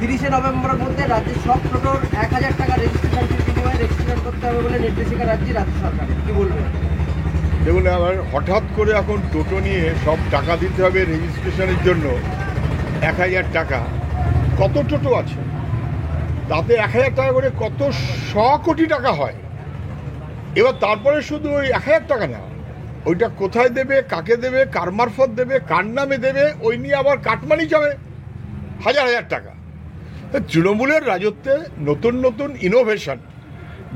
30শে নভেম্বরের মধ্যে রাজ্যের সব টোটোর 1000 টাকা রেজিস্ট্রেশন ফি বিনিময়ে রেজিস্ট্রেশন করতে হবে বলে নির্দেশিকা রাজ্য সরকারের, কি বলবেন? দেখুন, আবার হঠাৎ করে এখন টোটো নিয়ে সব টাকা দিতে হবে রেজিস্ট্রেশনের জন্য 1000 টাকা। কত টোটো আছে তাতে 1000 টাকা করে কত 100 কোটি টাকা হয়। এবার তারপরে শুধু ওই 1000 টাকা না, ওইটা কোথায় দেবে, কাকে দেবে, কার মারফত দেবে, কার নামে দেবে, ওই নিয়ে আবার কাটমানি যাবে হাজার হাজার টাকা। তৃণমূলের রাজত্বে নতুন নতুন ইনোভেশন,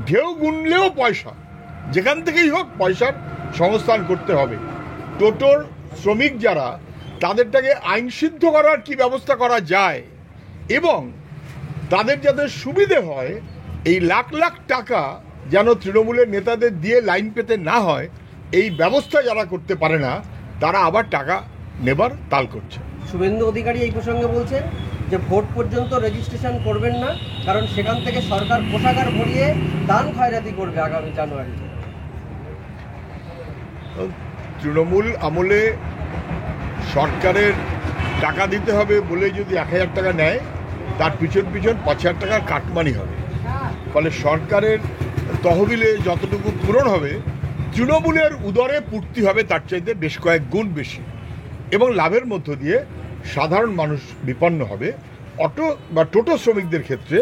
ঢেউ গুনলেও পয়সা, যেখান থেকেই হোক পয়সার সংস্থান করতে হবে। টোটোর শ্রমিক যারা, তাদেরটাকে আইনসিদ্ধ করার কি ব্যবস্থা করা যায় এবং তাদের যাতে সুবিধে হয়, এই লাখ লাখ টাকা যেন তৃণমূলের নেতাদের দিয়ে লাইন পেতে না হয়, এই ব্যবস্থা যারা করতে পারে না তারা আবার টাকা নেবার তাল করছে। শুভেন্দু অধিকারী এই প্রসঙ্গে বলছেন যে ভোট পর্যন্ত রেজিস্ট্রেশন করবেন না, কারণ সেখান থেকে সরকার কোষাগার ভরিয়ে দান খয়রাতি করবে আগামী জানুয়ারিতে। তৃণমূল আমলে সরকারের টাকা দিতে হবে বলে যদি 1000 টাকা নেয়, তার পিছন 5000 টাকার কাটমানি হবে। ফলে সরকারের তহবিলে যতটুকু পূরণ হবে, তৃণমূলের উদরে পূর্তি হবে তার চাইতে বেশ কয়েক গুণ বেশি, এবং লাভের মধ্য দিয়ে সাধারণ মানুষ বিপন্ন হবে। অটো বা টোটো শ্রমিকদের ক্ষেত্রে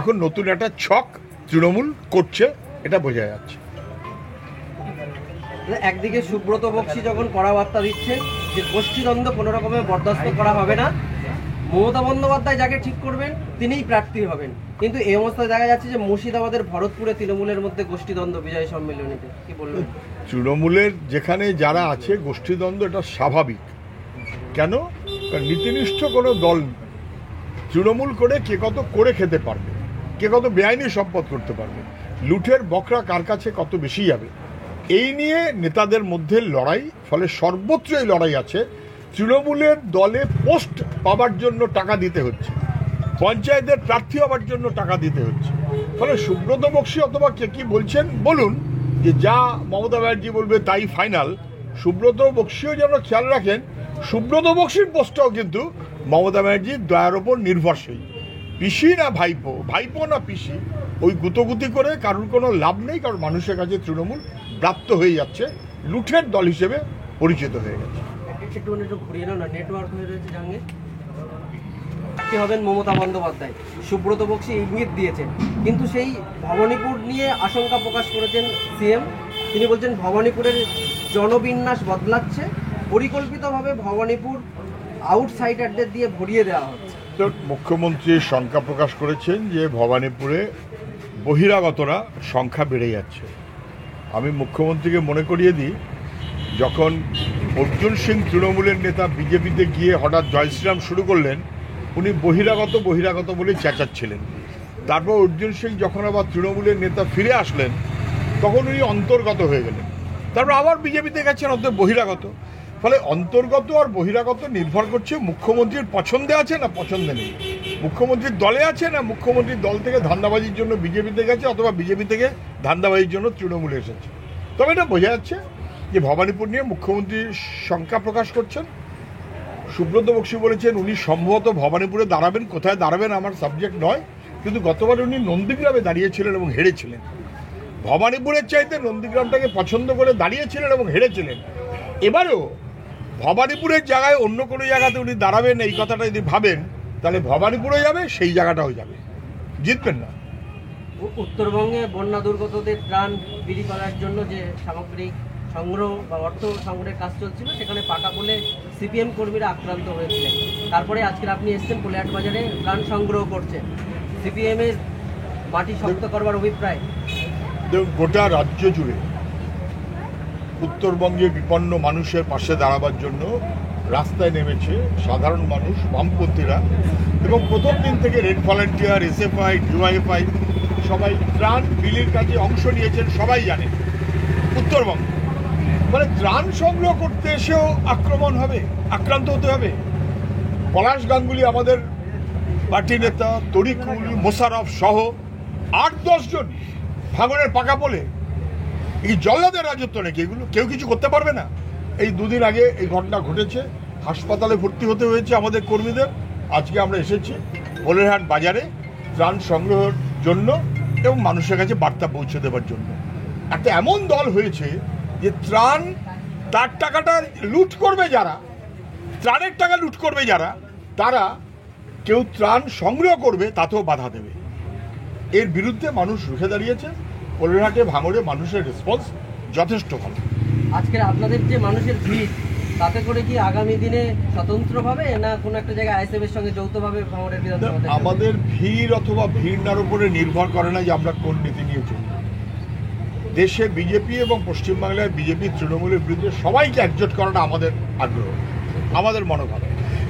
এখন নতুন একটা ছক তৃণমূল করছে, এটা বোঝা যাচ্ছে। একদিকে সুব্রত বক্সী যখন কড়া বার্তা দিচ্ছেন যে গোষ্ঠীদ্বন্দ্ব কোনো রকমে বরদাস্ত করা হবে না, মমতা বন্দ্যোপাধ্যায় যাকে ঠিক করবেন তিনিই প্রার্থী হবেন, কিন্তু এই অবস্থায় দেখা যাচ্ছে যে মুর্শিদাবাদের ভরতপুরে তৃণমূলের মধ্যে গোষ্ঠীদ্বন্দ্ব বিজয় সম্মেলনীতে, কি বলবেন? তৃণমূলের যেখানে যারা আছে গোষ্ঠীদ্বন্দ্ব, এটা স্বাভাবিক। কেন? কারণ নীতিনিষ্ঠ কোনো দল তৃণমূল করে কে কত করে খেতে পারবে, কে কত বেআইনি সম্পদ করতে পারবে, লুঠের বকরা কার কাছে কত বেশি যাবে, এই নিয়ে নেতাদের মধ্যে লড়াই। ফলে সর্বত্র এই লড়াই আছে। তৃণমূলের দলে পোস্ট পাবার জন্য টাকা দিতে হচ্ছে, পঞ্চায়েতের প্রার্থী হবার জন্য টাকা দিতে হচ্ছে। ফলে সুব্রত বক্সী অথবা কে কি বলছেন বলুন, যে যা মমতা ব্যানার্জি বলবে তাই ফাইনাল। সুব্রত বক্সীও যেন খেয়াল রাখেন, সুব্রত বক্সীর পোস্টটাও কিন্তু মমতা ব্যানার্জির দয়ার ওপর নির্ভরশীল। পিসি না ভাইপো, ভাইপো না পিসি, ওই গুতোগুতি করে কারোর কোনো লাভ নেই, কারণ মানুষের কাছে তৃণমূল প্রাপ্ত হয়ে যাচ্ছে, লুঠের দল হিসেবে পরিচিত হয়ে গেছে। একটু ঘুরিয়ে নাও না, নেটওয়ার্ক হয়ে রয়েছে জাঙ্গে। কি হবেন মমতা বন্দ্যোপাধ্যায়? সুব্রত বক্সী ইঙ্গিত দিয়েছেন, কিন্তু সেই ভবানীপুর নিয়ে আশঙ্কা প্রকাশ করেছেন সিএম। তিনি বলছেন ভবানীপুরের জনবিন্যাস বদলাচ্ছে, পরিকল্পিতভাবে ভবানীপুর আউটসাইডারদের দিয়ে ভরিয়ে দেওয়া হচ্ছে। তো মুখ্যমন্ত্রী শঙ্কা প্রকাশ করেছেন যে ভবানীপুরে বহিরাগতরা সংখ্যা বেড়ে যাচ্ছে। আমি মুখ্যমন্ত্রীকে মনে করিয়ে দিই, যখন অর্জুন সিং তৃণমূলের নেতা বিজেপিতে গিয়ে হঠাৎ জয় শ্রীরাম শুরু করলেন, উনি বহিরাগত বহিরাগত বলে চেঁচাচ্ছিলেন। তারপর অর্জুন সিং যখন আবার তৃণমূলের নেতা ফিরে আসলেন, তখন উনি অন্তর্গত হয়ে গেলেন। তারপর আবার বিজেপিতে গেছেন, অর্থাৎ বহিরাগত। ফলে অন্তর্গত আর বহিরাগত নির্ভর করছে মুখ্যমন্ত্রীর পছন্দে আছে না পছন্দে নেই, মুখ্যমন্ত্রীর দলে আছে না মুখ্যমন্ত্রীর দল থেকে ধান্দাবাজির জন্য বিজেপিতে গেছে, অথবা বিজেপি থেকে ধান্দাবাজির জন্য তৃণমূলে এসেছে। তবে এটা বোঝা যাচ্ছে যে ভবানীপুর নিয়ে মুখ্যমন্ত্রী শঙ্কা প্রকাশ করছেন। সুব্রত বক্সী বলেছেন উনি সম্ভবত ভবানীপুরে দাঁড়াবেন, কোথায় দাঁড়াবেন আমার সাবজেক্ট নয়, কিন্তু গতবার উনি নন্দীগ্রামে দাঁড়িয়েছিলেন এবং হেরেছিলেন। ভবানীপুরের চাইতে নন্দীগ্রামটাকে পছন্দ করে দাঁড়িয়েছিলেন এবং হেরেছিলেন। এবারেও ভবানীপুরের জায়গায় অন্য কোনো জায়গাতে উনি দাঁড়াবেন, এই কথাটা যদি ভাবেন, তাহলে ভবানীপুরে যাবে, সেই জায়গাটাও যাবে, জিতবেন না। উত্তরবঙ্গে বন্যা দুর্গতদের ত্রাণ বিলি করার জন্য যে সামগ্রিক সংগ্রহ বা অর্থ সংগ্রহের কাজ চলছিল, সেখানে পাকা বলে সিপিএম কর্মীরা আক্রান্ত হয়েছিলেন। তারপরে আজকে আপনি এসছেন কোলিয়াট বাজারে ত্রাণ সংগ্রহ করছেন, সিপিএমের মাটি শক্ত করবার অভিপ্রায়। গোটা রাজ্য জুড়ে উত্তরবঙ্গে বিপন্ন মানুষের পাশে দাঁড়াবার জন্য রাস্তায় নেমেছে সাধারণ মানুষ, বামপন্থীরা, এবং প্রথম দিন থেকে রেড ভলান্টিয়ার, এসএফআই, ডিওয়াইএফআই সবাই ত্রাণ বিলির কাজে অংশ নিয়েছেন। সবাই জানে উত্তরবঙ্গে মানে ত্রাণ সংগ্রহ করতে এসেও আক্রমণ হবে, আক্রান্ত হতে হবে। পলাশ গাঙ্গুলি আমাদের পার্টি নেতা, তরিকুল, মোশারফ সহ 8-10 জন ভাঙনের পাকা বলে, এই জল্লাদের রাজত্ব নাকি এগুলো? কেউ কিছু করতে পারবে না। এই দুদিন আগে এই ঘটনা ঘটেছে, হাসপাতালে ভর্তি হতে হয়েছে আমাদের কর্মীদের। আজকে আমরা এসেছি, পোলেরহাট বাজারে ত্রাণ সংগ্রহের জন্য এবং মানুষের কাছে বার্তা পৌঁছে দেওয়ার জন্য। একটা এমন দল হয়েছে যে ত্রাণ, তার টাকাটা লুট করবে যারা, ত্রাণের টাকা লুট করবে যারা, তারা কেউ ত্রাণ সংগ্রহ করবে তাতেও বাধা দেবে। এর বিরুদ্ধে মানুষ রুখে দাঁড়িয়েছে। পোলেরহাটে ভাঙড়ে মানুষের রেসপন্স যথেষ্ট ভালো। আজকের আপনাদের যে মানুষের ভিড়, তাতে করে কি আগামী দিনে স্বতন্ত্রভাবে না কোনো একটা জায়গায় আইএসএফ এর সঙ্গে যৌথভাবে ভাঙড়ের বিধানসভা? আমাদের ভিড় অথবা ভিড়নার উপরে নির্ভর করে না যে আমরা কোন নীতি নিয়ে চলি। দেশে বিজেপি এবং পশ্চিমবাংলায় বিজেপি তৃণমূলের বিরুদ্ধে সবাইকে একজোট করাটা আমাদের আগ্রহ, আমাদের মনোভাব।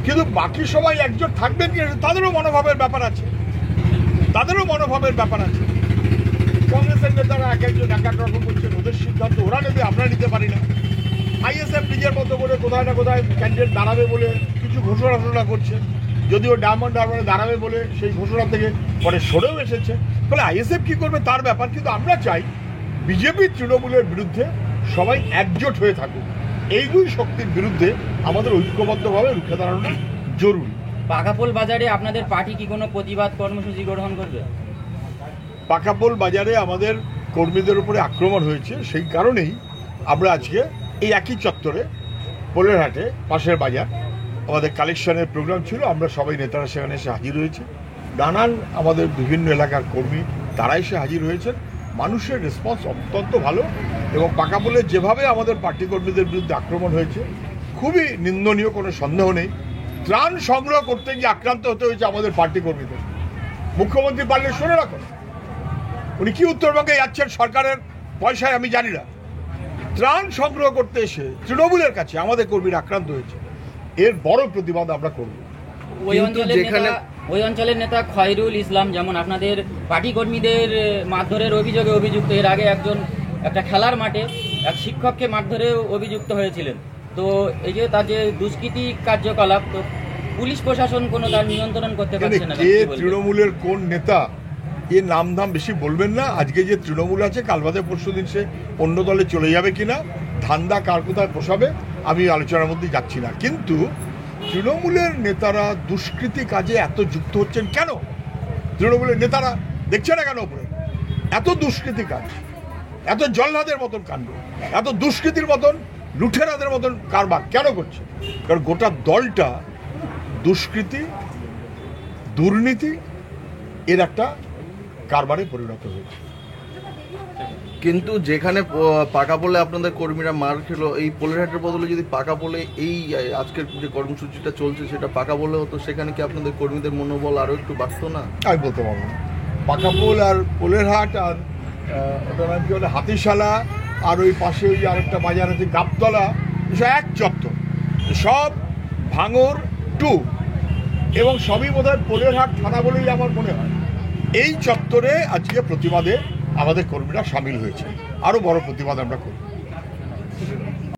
কিন্তু বাকি সবাই একজোট থাকবেন কি, তাদেরও মনোভাবের ব্যাপার আছে, তাদেরও মনোভাবের ব্যাপার আছে। কংগ্রেসের নেতারা এক একজন এক এক রকম করছেন, ওদের সিদ্ধান্ত ওরা নেবে, আমরা নিতে পারি না। আইএসএফ নিজের মতো করে কোথায় না কোথায় ক্যান্ডিডেট দাঁড়াবে বলে কিছু ঘোষণা করছে, যদিও ডায়মন্ড হারবারে দাঁড়াবে বলে সেই ঘোষণা থেকে পরে সরেও এসেছে। ফলে আইএসএফ কী করবে তার ব্যাপার, কিন্তু আমরা চাই বিজেপি তৃণমূলের বিরুদ্ধে সবাই একজোট হয়ে থাকুক। এই দুই শক্তির বিরুদ্ধে আমাদের ঐক্যবদ্ধভাবে রুখে দাঁড়ানো জরুরি। পাকাপোল বাজারে আপনাদের পার্টি কি কোনো প্রতিবাদ কর্মসূচি গ্রহণ করবে? পাকাপোল বাজারে আমাদের কর্মীদের উপরে আক্রমণ হয়েছে, সেই কারণেই আমরা আজকে এই একই চত্বরে পোলেরহাটে পাশের বাজার আমাদের কালেকশনের প্রোগ্রাম ছিল, আমরা সবাই নেতারা সেখানে এসে হাজির হয়েছে। নানান আমাদের বিভিন্ন এলাকার কর্মী তারা এসে হাজির হয়েছেন। মানুষের রেসপন্স অত্যন্ত ভালো এবং পাকাপোলে যেভাবে আমাদের পার্টি কর্মীদের বিরুদ্ধে আক্রমণ হয়েছে খুবই নিন্দনীয়, কোনো সন্দেহ নেই। ত্রাণ সংগ্রহ করতে গিয়ে আক্রান্ত হতে হয়েছে আমাদের পার্টি কর্মীদের। মুখ্যমন্ত্রী পারলে শুনে রাখুন, উনি কি উত্তরবঙ্গে যাচ্ছেন সরকারের পয়সায় আমি জানি না, ত্রাণ সংগ্রহ করতে এসে তৃণমূলের কাছে আমাদের কর্মীরা আক্রান্ত হয়েছে। এর বড় প্রতিবাদ আমরা করব। ওই অঞ্চলের নেতা খয়রুল ইসলাম যেমন আপনাদের পার্টি কর্মীদের মারধরের অভিযোগে অভিযুক্ত। এর আগে একটা খেলার মাঠে এক শিক্ষককে মারধরে অভিযুক্ত হয়েছিলেন। তো এই যে তার যে দুষ্কৃতি কার্যকলাপ, তো পুলিশ প্রশাসন কোনো তার নিয়ন্ত্রণ করতে পারছে না। কে তৃণমূলের কোন নেতা এর নাম ধাম বেশি বলবেন না। আজকে যে তৃণমূল আছে কাল বাদে পরশু দিন সে অন্য দলে চলে যাবে কিনা, ধান্দা কার কোথায় পোষাবে আমি আলোচনার মধ্যে যাচ্ছি না। কিন্তু তৃণমূলের নেতারা দুষ্কৃতি কাজে এত যুক্ত হচ্ছেন কেন? তৃণমূলের নেতারা দেখছে না কেন ওপরে এত দুষ্কৃতি কাজ, এত জল্লাদের মতন কাণ্ড, এত দুষ্কৃতির মতন লুঠেরাদের মতন কারবার কেন করছে? কারণ গোটা দলটা দুষ্কৃতি, দুর্নীতি এর একটা কারবারে পরিণত হয়েছে। কিন্তু যেখানে পাকাপোলে আপনাদের কর্মীরা মার খেলো, এই পোলেরহাটের বদলে যদি পাকাপোলে এই আজকের যে কর্মসূচিটা চলছে সেটা পাকাপোলে হতো, সেখানে কি আপনাদের কর্মীদের মনোবল আরও একটু বাড়তো না? আমি বলতে পারবো না। পাকাপোল আর পোলেরহাট আর ওটা নাম কি বলে হাতিশালা, আর ওই পাশে ওই আরেকটা বাজার আছে গাবতলা, এসব এক চত্বর, সব ভাঙড় 2 এবং সবই বোধহয় পোলেরহাট থানা বলেই আমার মনে হয়। এই চত্বরে আজকে প্রতিবাদে আমাদের কর্মীরা সামিল হয়েছে। আরও বড় প্রতিবাদ আমরা করব।